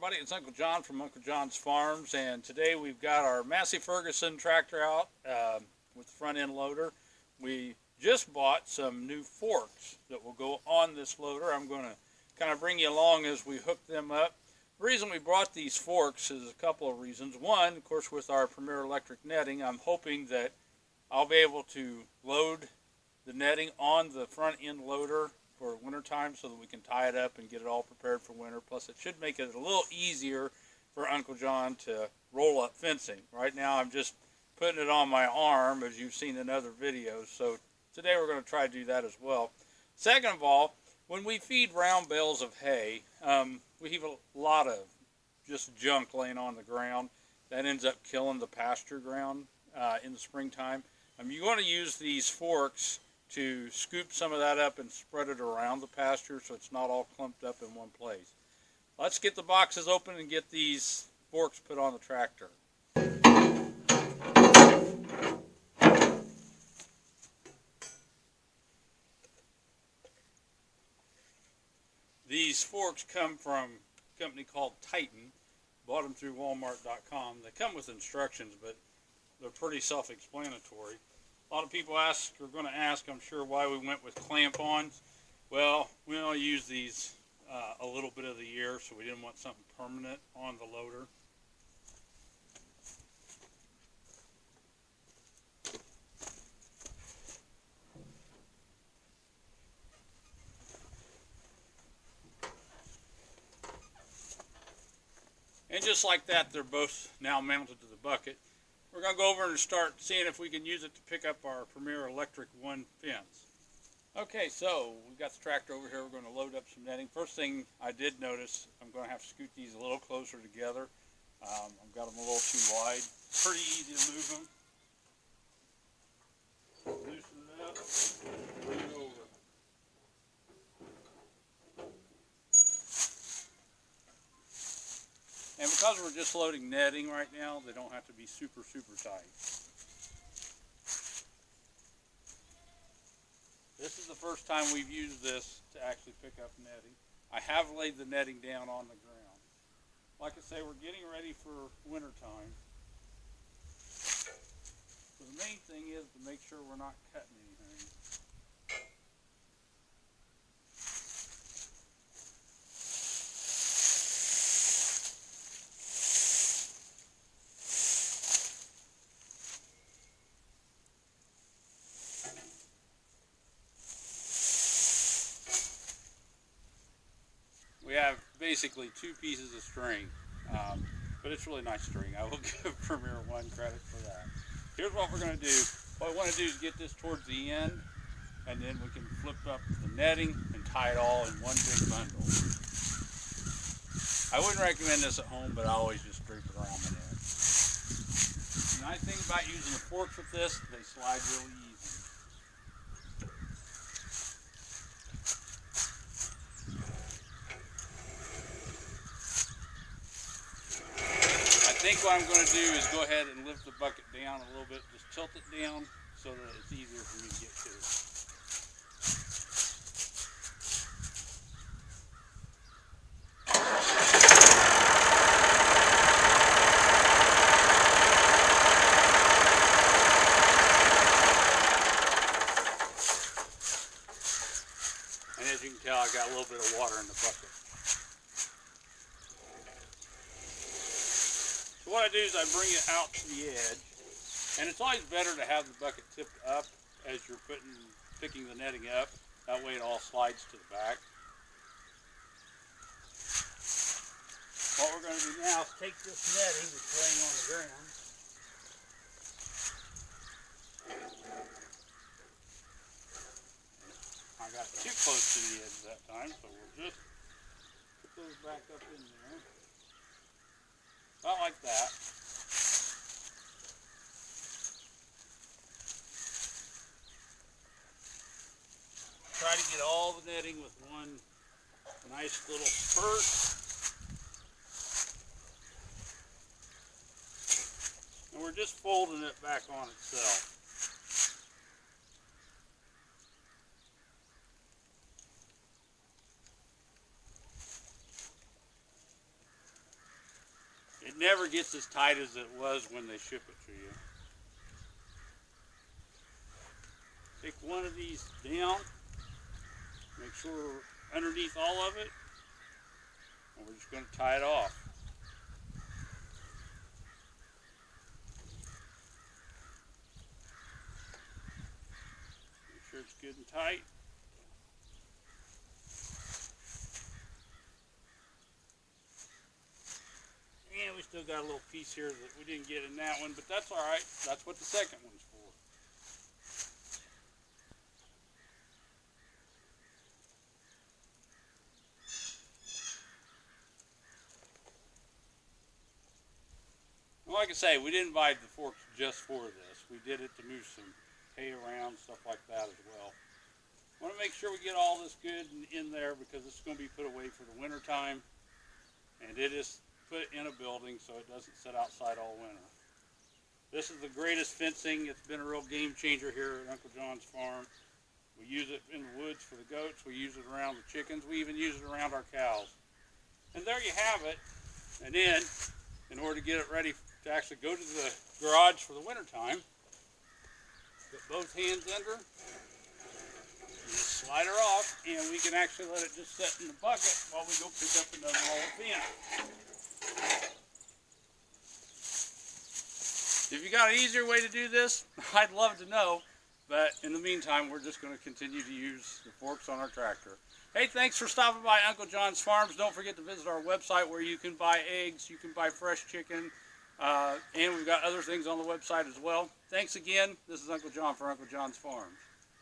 everybody, it's Uncle John from Uncle John's Farms, and today we've got our Massey Ferguson tractor out with the front end loader. We just bought some new forks that will go on this loader. I'm going to kind of bring you along as we hook them up. The reason we brought these forks is a couple of reasons. One, of course, with our Premier Electric netting, I'm hoping that I'll be able to load the netting on the front end loader for wintertime so that we can tie it up and get it all prepared for winter. Plus, it should make it a little easier for Uncle John to roll up fencing. Right now, I'm just putting it on my arm, as you've seen in other videos. So today, we're going to try to do that as well. Second of all, when we feed round bales of hay, we have a lot of just junk laying on the ground. That ends up killing the pasture ground in the springtime. You want to use these forks to scoop some of that up and spread it around the pasture so it's not all clumped up in one place. Let's get the boxes open and get these forks put on the tractor. These forks come from a company called Titan. Bought them through Walmart.com. They come with instructions, but they're pretty self-explanatory. A lot of people are going to ask, I'm sure, why we went with clamp-ons. Well, we only use these a little bit of the year, so we didn't want something permanent on the loader. And just like that, they're both now mounted to the bucket. We're going to go over and start seeing if we can use it to pick up our Premier Electric 1 fence. Okay, so we've got the tractor over here. We're going to load up some netting. First thing I did notice, I'm going to have to scoot these a little closer together. I've got them a little too wide. Pretty easy to move them. Loosen it up, bring it over. And because we're just loading netting right now, they don't have to be super tight. This is the first time we've used this to actually pick up netting. I have laid the netting down on the ground. Like I say, we're getting ready for winter time. So the main thing is to make sure we're not cutting anything. We have basically 2 pieces of string, but it's really nice string. I will give Premier 1 credit for that. Here's what we're going to do. What I want to do is get this towards the end, and then we can flip up the netting and tie it all in one big bundle. I wouldn't recommend this at home, but I always just drape it around my neck. The nice thing about using the forks with this, they slide really easy. I think what I'm going to do is go ahead and lift the bucket down a little bit, just tilt it down so that it's easier for me to get to. And as you can tell, I got a little bit of water in the bucket. So what I do is I bring it out to the edge, and it's always better to have the bucket tipped up as you're picking the netting up. That way it all slides to the back. What we're going to do now is take this netting that's laying on the ground. I got too close to the edge that time, so we'll just put those back up in there. About like that. Try to get all the netting with one nice little spurt. And we're just folding it back on itself. It never gets as tight as it was when they ship it to you. Take one of these down, make sure we're underneath all of it, and we're just going to tie it off. Make sure it's good and tight. And we still got a little piece here that we didn't get in that one, but that's all right. That's what the second one's for. Like I say, we didn't buy the forks just for this. We did it to move some hay around, stuff like that as well. I want to make sure we get all this good in there because it's going to be put away for the winter time. And it is put in a building so it doesn't sit outside all winter. This is the greatest fencing. It's been a real game changer here at Uncle John's farm. We use it in the woods for the goats. We use it around the chickens. We even use it around our cows. And there you have it. And then, in order to get it ready to actually go to the garage for the winter time, put both hands under, slide her off, and we can actually let it just sit in the bucket while we go pick up another roll of pin. If you got an easier way to do this, I'd love to know, but in the meantime, we're just going to continue to use the forks on our tractor. Hey, thanks for stopping by Uncle John's Farms. Don't forget to visit our website where you can buy eggs, you can buy fresh chicken, and we've got other things on the website as well. Thanks again. This is Uncle John for Uncle John's Farms.